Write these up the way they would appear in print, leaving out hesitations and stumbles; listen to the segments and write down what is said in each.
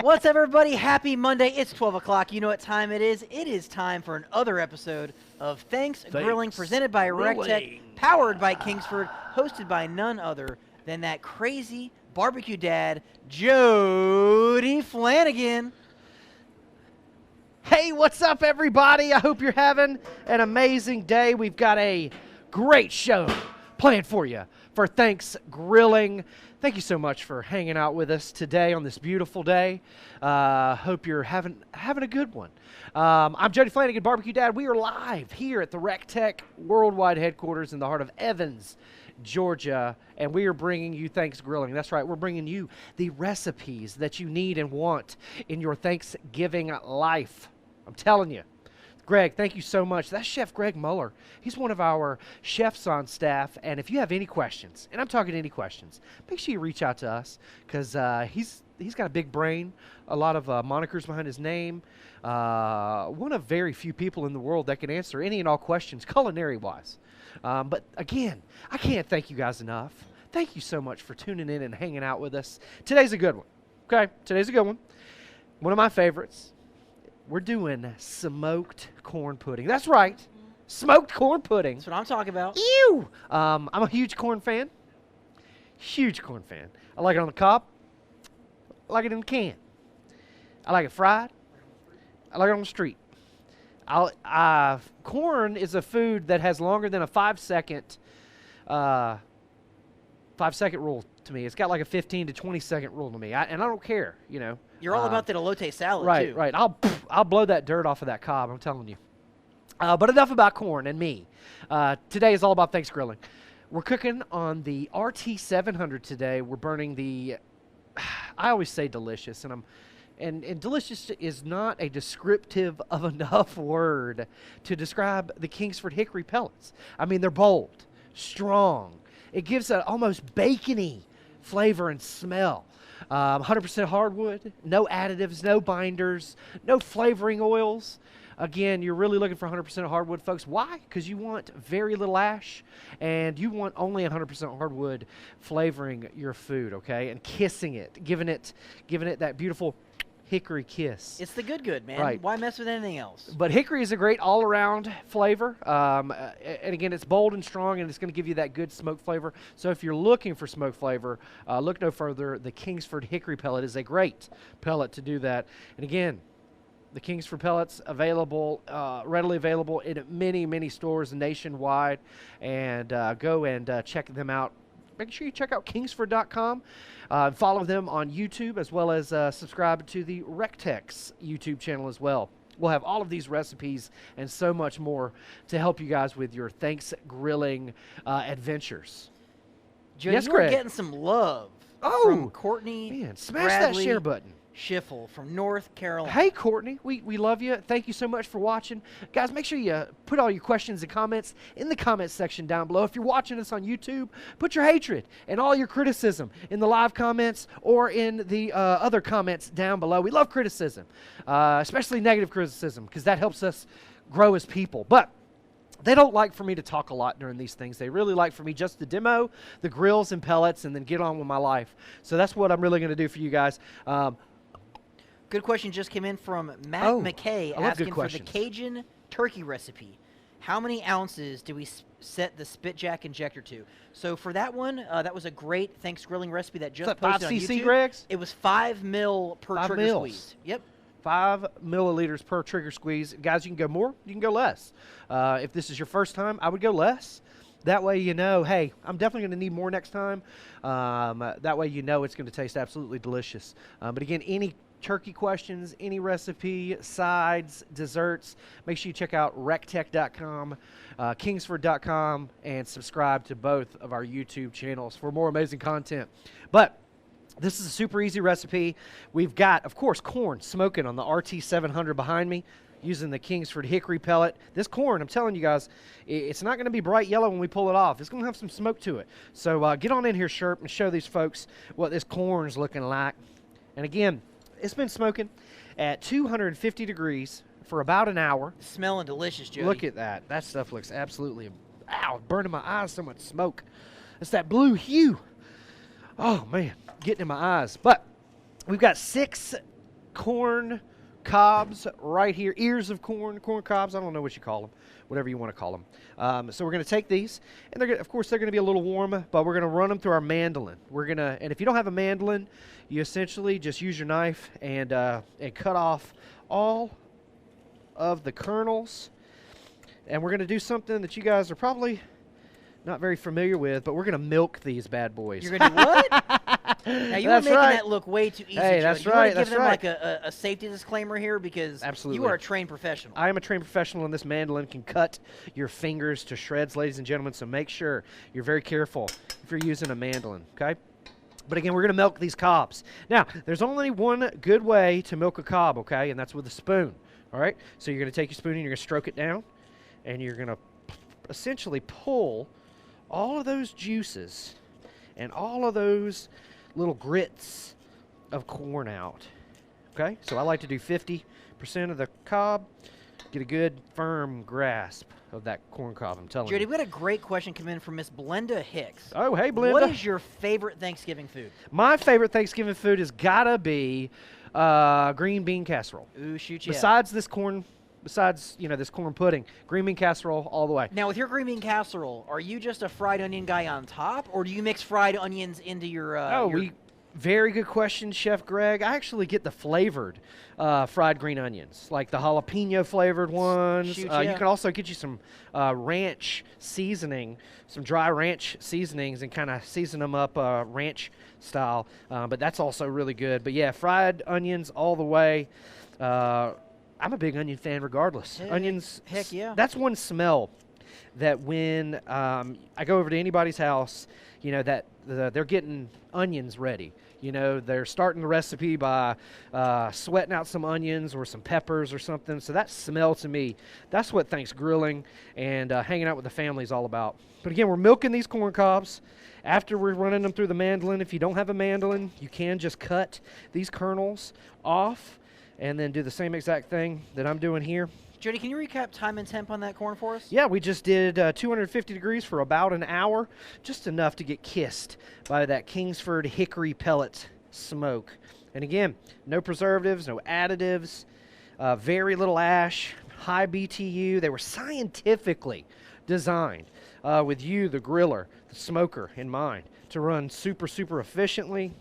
What's up, everybody? Happy Monday. It's 12 o'clock. You know what time it is. It is time for another episode of Thanksgrilling, presented by recteq, powered by Kingsford, hosted by none other than that crazy barbecue dad, Jody Flanagan. Hey, what's up, everybody? I hope you're having an amazing day. We've got a great show planned for you for Thanksgrilling. Thank you so much for hanging out with us today on this beautiful day. Hope you're having a good one. I'm Jody Flanagan, Barbecue Dad. We are live here at the recteq worldwide headquarters in the heart of Evans, Georgia, and we are bringing you Thanksgrilling. That's right, we're bringing you the recipes that you need and want in your Thanksgiving life. I'm telling you. Greg, thank you so much. That's Chef Greg Muller. He's one of our chefs on staff, and if you have any questions, and I'm talking any questions, make sure you reach out to us, because he's got a big brain, a lot of monikers behind his name, one of very few people in the world that can answer any and all questions culinary-wise. But again, I can't thank you guys enough. Thank you so much for tuning in and hanging out with us. Today's a good one, okay? Today's a good one. One of my favorites. We're doing smoked corn pudding. That's right, smoked corn pudding. That's what I'm talking about. Ew! I'm a huge corn fan. Huge corn fan. I like it on the cob. I like it in the can. I like it fried. I like it on the street. Corn is a food that has longer than a 5-second rule to me. It's got like a 15 to 20-second rule to me, and I don't care, you know. You're all about that elote salad, too. Right. I'll blow that dirt off of that cob, I'm telling you. But enough about corn and me. Today is all about Thanksgrilling. We're cooking on the RT700 today. We're burning the, I always say delicious, and delicious is not a descriptive of enough word to describe the Kingsford hickory pellets. I mean, they're bold, strong. It gives an almost bacony flavor and smell. 100% hardwood, no additives, no binders, no flavoring oils. Again, you're really looking for 100% hardwood, folks. Why? Because you want very little ash, and you want only 100% hardwood flavoring your food, okay? And kissing it, giving it that beautiful hickory kiss. It's the good, man. Right. Why mess with anything else? But hickory is a great all-around flavor. And again, it's bold and strong, and it's going to give you that good smoke flavor. So if you're looking for smoke flavor, look no further. The Kingsford hickory pellet is a great pellet to do that. And again, the Kingsford pellets available, readily available in many, many stores nationwide. And go and check them out. Make sure you check out Kingsford.com. Follow them on YouTube, as well as subscribe to the recteq's YouTube channel as well. We'll have all of these recipes and so much more to help you guys with your Thanksgrilling adventures. Jody, Yes, you were Greg. getting some love from Courtney Man, smash Bradley that share button. Schiffel from North Carolina. Hey, Courtney, we love you. Thank you so much for watching. Guys, make sure you put all your questions and comments in the comments section down below. If you're watching us on YouTube, put your hatred and all your criticism in the live comments or in the other comments down below. We love criticism, especially negative criticism, because that helps us grow as people. But they don't like for me to talk a lot during these things. They really like for me just to demo the grills and pellets and then get on with my life. So that's what I'm really going to do for you guys. Good question just came in from Matt McKay asking for the Cajun turkey recipe. How many ounces do we set the Spitjack injector to? So for that one, that was a great Thanksgrilling recipe that just posted on 5 cc, YouTube. Gregs? It was 5 mil per 5 trigger mils. squeeze. Yep. 5 milliliters per trigger squeeze. Guys, you can go more, you can go less. If this is your first time, I would go less. That way you know, hey, I'm definitely going to need more next time. That way you know it's going to taste absolutely delicious. But again, any turkey questions, any recipe, sides, desserts, make sure you check out recteq.com, kingsford.com, and subscribe to both of our YouTube channels for more amazing content. But this is a super easy recipe. We've got, of course, corn smoking on the RT700 behind me using the Kingsford hickory pellet. This corn, I'm telling you guys, it's not going to be bright yellow when we pull it off. It's going to have some smoke to it. So get on in here, Sherp, and show these folks what this corn's looking like. And again, it's been smoking at 250 degrees for about an hour. Smelling delicious, Jody. Look at that. That stuff looks absolutely, ow, burning my eyes, so much smoke. It's that blue hue. Oh, man, getting in my eyes. But we've got 6 corn cobs right here, ears of corn cobs. I don't know what you call them, whatever you want to call them. So we're going to take these, and of course they're going to be a little warm, but we're going to run them through our mandolin. And if you don't have a mandolin, you essentially just use your knife and cut off all of the kernels. And we're going to do something that you guys are probably not very familiar with, but we're going to milk these bad boys. You're going to do what? Now, you were making that look way too easy. Hey, that's you right. You want to give them right. like a safety disclaimer here because Absolutely. You are a trained professional. I am a trained professional, and this mandolin can cut your fingers to shreds, ladies and gentlemen, so make sure you're very careful if you're using a mandolin, okay? But again, we're going to milk these cobs. Now, there's only one good way to milk a cob, okay, and that's with a spoon, all right? So you're going to take your spoon and you're going to stroke it down, and you're going to essentially pull all of those juices and all of those little grits of corn out. Okay, so I like to do 50% of the cob, get a good firm grasp of that corn cob, I'm telling Jody, you. we had a great question come in from Miss Blenda Hicks. Oh, hey, Blenda. What is your favorite Thanksgiving food? My favorite Thanksgiving food has got to be green bean casserole. Ooh, shoot, yeah. Besides, this corn pudding, green bean casserole all the way. Now, with your green bean casserole, are you just a fried onion guy on top, or do you mix fried onions into your Very good question, Chef Greg. I actually get the flavored fried green onions, like the jalapeno flavored ones. Shoot, You yeah. can also get you some ranch seasoning, some dry ranch seasonings, and kind of season them up ranch style. But that's also really good. But yeah, fried onions all the way. I'm a big onion fan regardless. Onions, heck yeah. That's one smell that when I go over to anybody's house, that they're getting onions ready. They're starting the recipe by sweating out some onions or some peppers or something. So that smell to me, that's what Thanksgrilling and hanging out with the family is all about. But again, we're milking these corn cobs. After we're running them through the mandolin, if you don't have a mandolin, you can just cut these kernels off and then do the same exact thing that I'm doing here. Jody, can you recap time and temp on that corn for us? Yeah, we just did 250 degrees for about an hour, just enough to get kissed by that Kingsford hickory pellet smoke. And again, no preservatives, no additives, very little ash, high BTU. They were scientifically designed with you, the griller, the smoker, in mind to run super, super efficiently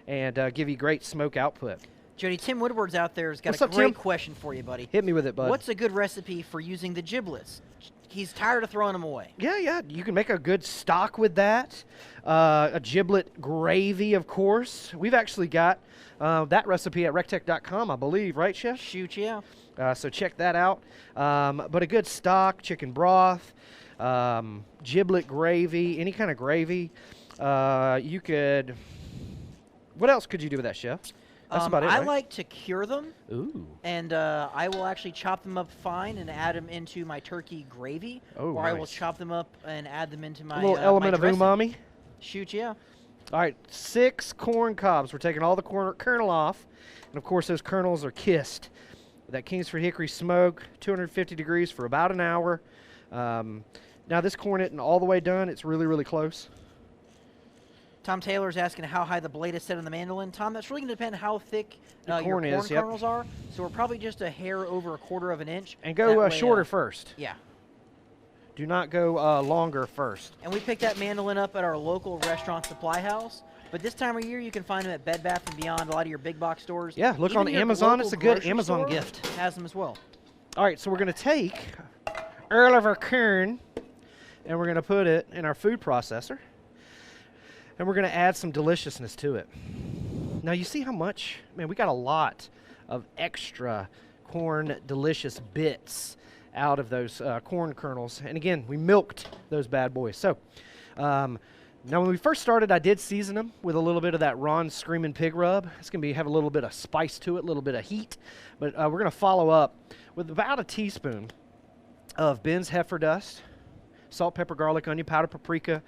and give you great smoke output. Jody, Tim Woodward's out there has got What's a up, great Tim? question for you, buddy. Hit me with it, bud. What's a good recipe for using the giblets? He's tired of throwing them away. Yeah, you can make a good stock with that. A giblet gravy, of course. We've actually got that recipe at recteq.com, I believe, right, Chef? Shoot, yeah. So check that out. But a good stock, chicken broth, giblet gravy, any kind of gravy. You could... What else could you do with that, Chef? That's about it, I right? like to cure them. Ooh. And I will actually chop them up fine and add them into my turkey gravy. Oh, or I will nice. chop them up and add them into my A little element my of dressing. umami. Shoot, yeah. All right, 6 corn cobs. We're taking all the kernel off. And, of course, those kernels are kissed with that Kingsford hickory smoke, 250 degrees for about an hour. Now, this corn isn't all the way done. It's really, really close. Tom Taylor's asking how high the blade is set on the mandolin. Tom, that's really going to depend how thick your corn corn is, yep. kernels are. So we're probably just a hair over 1/4 of an inch. And go That way, shorter first. Yeah. Do not go longer first. And we picked that mandolin up at our local restaurant supply house. But this time of year, you can find them at Bed Bath & Beyond, a lot of your big box stores. Yeah, look Even on your Amazon. local It's a good grocery Amazon store gift. Has them as well. All right, so we're going to take all of our corn, and we're going to put it in our food processor. And we're going to add some deliciousness to it. Now, you see how much? Man, we got a lot of extra corn delicious bits out of those corn kernels. And again, we milked those bad boys. So, now when we first started, I did season them with a little bit of that Ron Screaming Pig rub. It's going to have a little bit of spice to it, a little bit of heat. But we're going to follow up with about a teaspoon of Ben's heifer dust, salt, pepper, garlic, onion powder, paprika,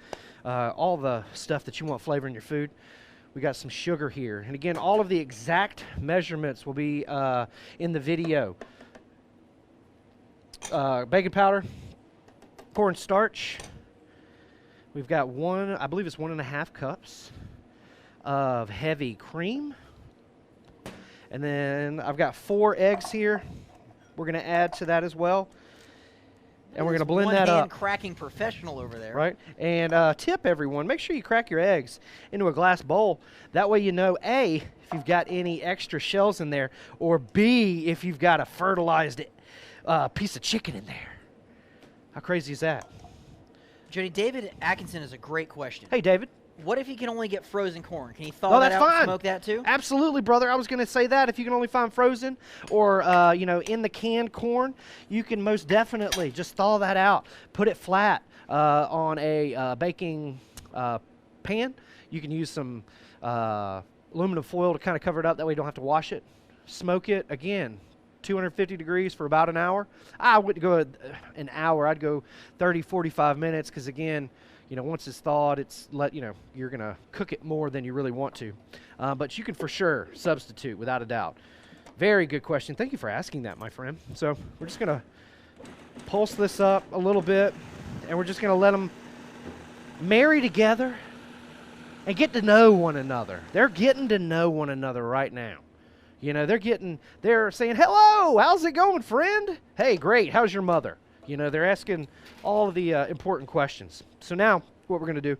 all the stuff that you want flavor in your food. We got some sugar here. And again, all of the exact measurements will be in the video. Baking powder, corn starch. We've got I believe it's 1.5 cups of heavy cream. And then I've got 4 eggs here. We're going to add to that as well. And we're going to blend that up. One-hand cracking professional over there. Right. And tip everyone, make sure you crack your eggs into a glass bowl. That way you know, A, if you've got any extra shells in there, or B, if you've got a fertilized piece of chicken in there. How crazy is that? Jody, David Atkinson is a great question. Hey, David. What if you can only get frozen corn? Can you thaw that that's out fine. and smoke that too? Absolutely, brother. I was going to say that. If you can only find frozen or, in the canned corn, you can most definitely just thaw that out. Put it flat on a baking pan. You can use some aluminum foil to kind of cover it up. That way you don't have to wash it. Smoke it, again, 250 degrees for about an hour. I wouldn't go an hour. I'd go 30, 45 minutes because, again, once it's thawed, you're going to cook it more than you really want to. But you can for sure substitute without a doubt. Very good question. Thank you for asking that, my friend. So we're just going to pulse this up a little bit, and we're just going to let them marry together and get to know one another. They're getting to know one another right now. They're saying, hello, how's it going, friend? Hey, great, how's your mother? They're asking all of the important questions. So now what we're going to do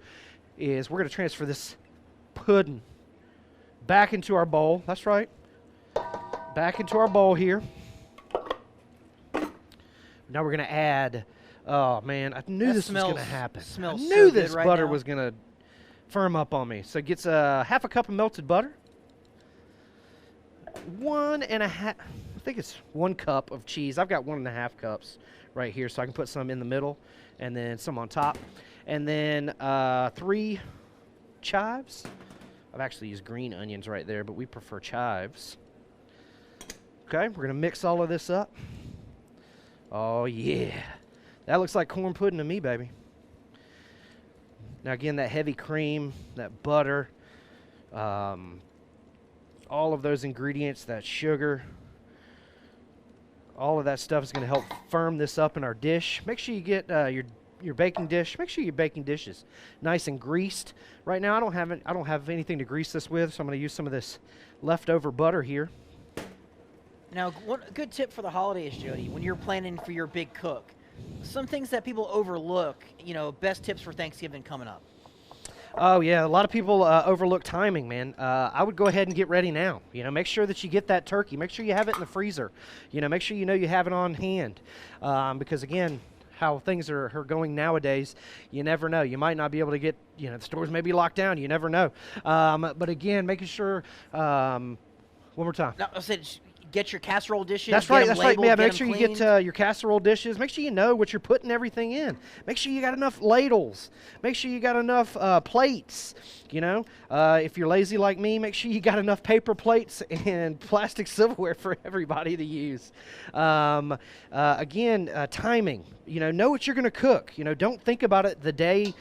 is we're going to transfer this pudding back into our bowl. That's right. Back into our bowl here. Now we're going to add, oh, man, I knew this was going to happen. I knew this butter was going to firm up on me. So it gets half a cup of melted butter. 1.5, I think it's 1 cup of cheese. I've got 1.5 cups right here, so I can put some in the middle and then some on top. And then 3 chives. I've actually used green onions right there, but we prefer chives. Okay, we're going to mix all of this up. Oh, yeah. That looks like corn pudding to me, baby. Now, again, that heavy cream, that butter, all of those ingredients, that sugar, all of that stuff is going to help firm this up in our dish. Make sure you get your baking dish. Make sure your baking dish is nice and greased. Right now, I don't have anything to grease this with, so I'm going to use some of this leftover butter here. Now, one good tip for the holidays, Jody, when you're planning for your big cook, some things that people overlook. Best tips for Thanksgiving coming up. Oh, yeah. A lot of people overlook timing, man. I would go ahead and get ready now. Make sure that you get that turkey. Make sure you have it in the freezer. Make sure you have it on hand. Because, again, how things are going nowadays, you never know. You might not be able to get, the stores may be locked down. You never know. But, again, making sure, one more time. No, I said get your casserole dishes. That's right. Labeled, Yeah, make sure you get your casserole dishes. Make sure you know what you're putting everything in. Make sure you got enough ladles. Make sure you got enough plates. If you're lazy like me, make sure you got enough paper plates and plastic silverware for everybody to use. Again, timing. Know what you're going to cook. Don't think about it the day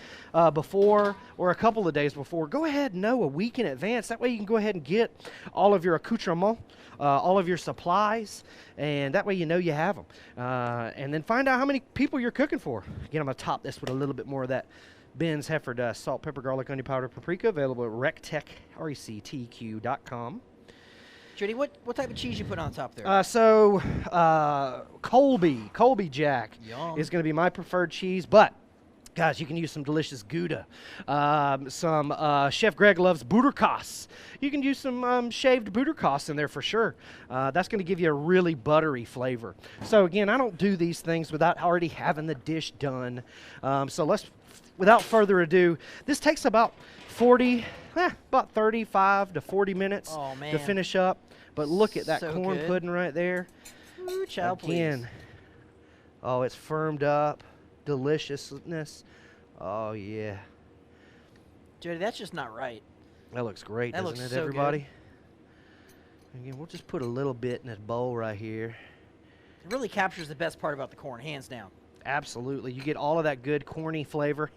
before or a couple of days before. Go ahead and know a week in advance. That way you can go ahead and get all of your accoutrements, all of your supplies, and that way you have them. And then find out how many people you're cooking for. Again, I'm going to top this with a little bit more of that Ben's Hefford salt, pepper, garlic, onion powder, paprika, available at recteq, recteq.com. Jody, what type of cheese you put on top there? Colby Jack Yum. is going to be my preferred cheese, but guys, you can use some delicious Gouda. Chef Greg loves Buderkaas. You can use some shaved Buderkaas in there for sure. That's going to give you a really buttery flavor. So again, I don't do these things without already having the dish done. So let's, without further ado, this takes about 35 to 40 minutes to finish up. But look at that corn pudding right there. Ooh, child, again, please. Oh, it's firmed up. Deliciousness. Oh, yeah. Jody, that's just not right. That looks great, doesn't it, so everybody? Good. Again, we'll just put a little bit in this bowl right here. It really captures the best part about the corn, hands down. Absolutely. You get all of that good corny flavor.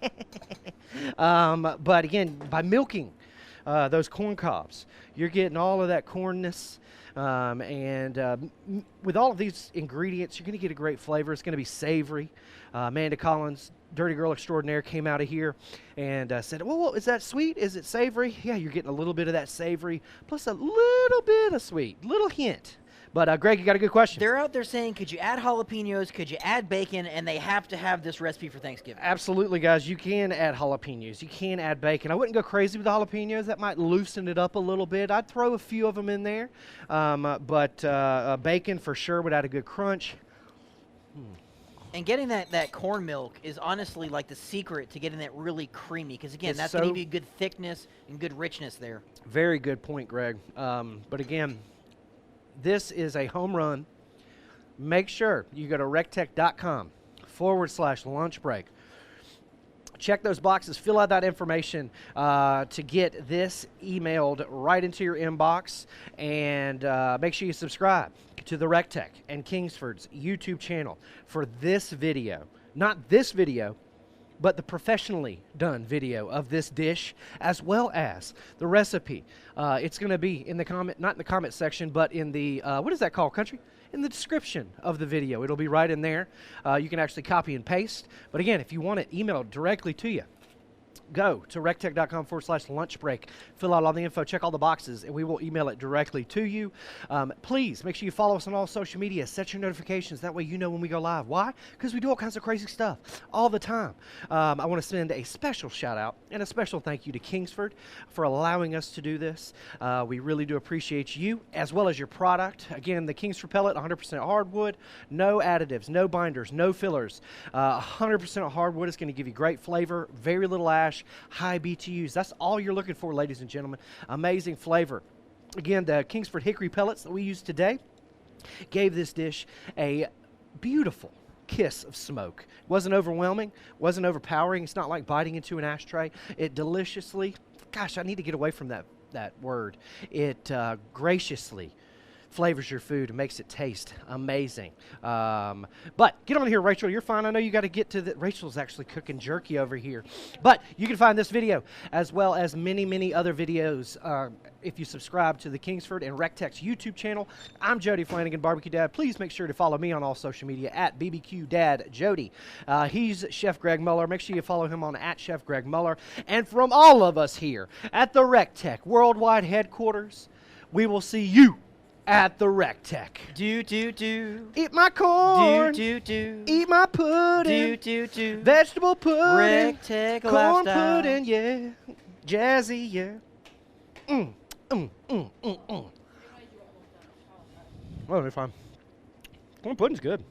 But again, by milking those corn cobs. You're getting all of that cornness. With all of these ingredients, you're going to get a great flavor. It's going to be savory. Amanda Collins, Dirty Girl Extraordinaire, came out of here and said, well, is that sweet? Is it savory? Yeah, you're getting a little bit of that savory, plus a little bit of sweet, little hint. But, Greg, you got a good question. They're out there saying, could you add jalapenos, could you add bacon, and they have to have this recipe for Thanksgiving. Absolutely, guys. You can add jalapenos. You can add bacon. I wouldn't go crazy with the jalapenos. That might loosen it up a little bit. I'd throw a few of them in there. But bacon for sure would add a good crunch. And getting that corn milk is honestly like the secret to getting that really creamy. Because, again, that's going to give you good thickness and good richness there. Very good point, Greg. But, again, this is a home run. Make sure you go to recteq.com/lunch break. Check those boxes. Fill out that information to get this emailed right into your inbox. And make sure you subscribe to the recteq and Kingsford's YouTube channel for this video. Not this video, but the professionally done video of this dish, as well as the recipe. It's going to be in the comment, not in the comment section, but in the, what is that called, country? In the description of the video. It'll be right in there. You can actually copy and paste. But again, if you want it emailed directly to you, go to recteq.com/lunch break. Fill out all the info, check all the boxes, and we will email it directly to you. Please make sure you follow us on all social media. Set your notifications. That way you know when we go live. Why? Because we do all kinds of crazy stuff all the time. I want to send a special shout out and a special thank you to Kingsford for allowing us to do this. We really do appreciate you as well as your product. Again, the Kingsford pellet, 100% hardwood, no additives, no binders, no fillers. 100% hardwood is going to give you great flavor, very little ash, high BTUs. That's all you're looking for, ladies and gentlemen. Amazing flavor. Again, the Kingsford hickory pellets that we use today gave this dish a beautiful kiss of smoke. Wasn't overwhelming, wasn't overpowering. It's not like biting into an ashtray. It deliciously, gosh, I need to get away from that word. It graciously flavors your food and makes it taste amazing. But get on here, Rachel. You're fine. I know you got to get to the... Rachel's actually cooking jerky over here. But you can find this video as well as many, many other videos if you subscribe to the Kingsford and recteq's YouTube channel. I'm Jody Flanagan, Barbecue Dad. Please make sure to follow me on all social media at BBQ Dad Jody. He's Chef Greg Muller. Make sure you follow him on at Chef Greg Muller. And from all of us here at the recteq Worldwide Headquarters, we will see you at the recteq. Do. Eat my corn. Do. Eat my pudding. Do. Vegetable pudding. recteq Corn lifestyle. pudding, yeah. Jazzy, yeah. Oh, they're fine. Corn pudding's good.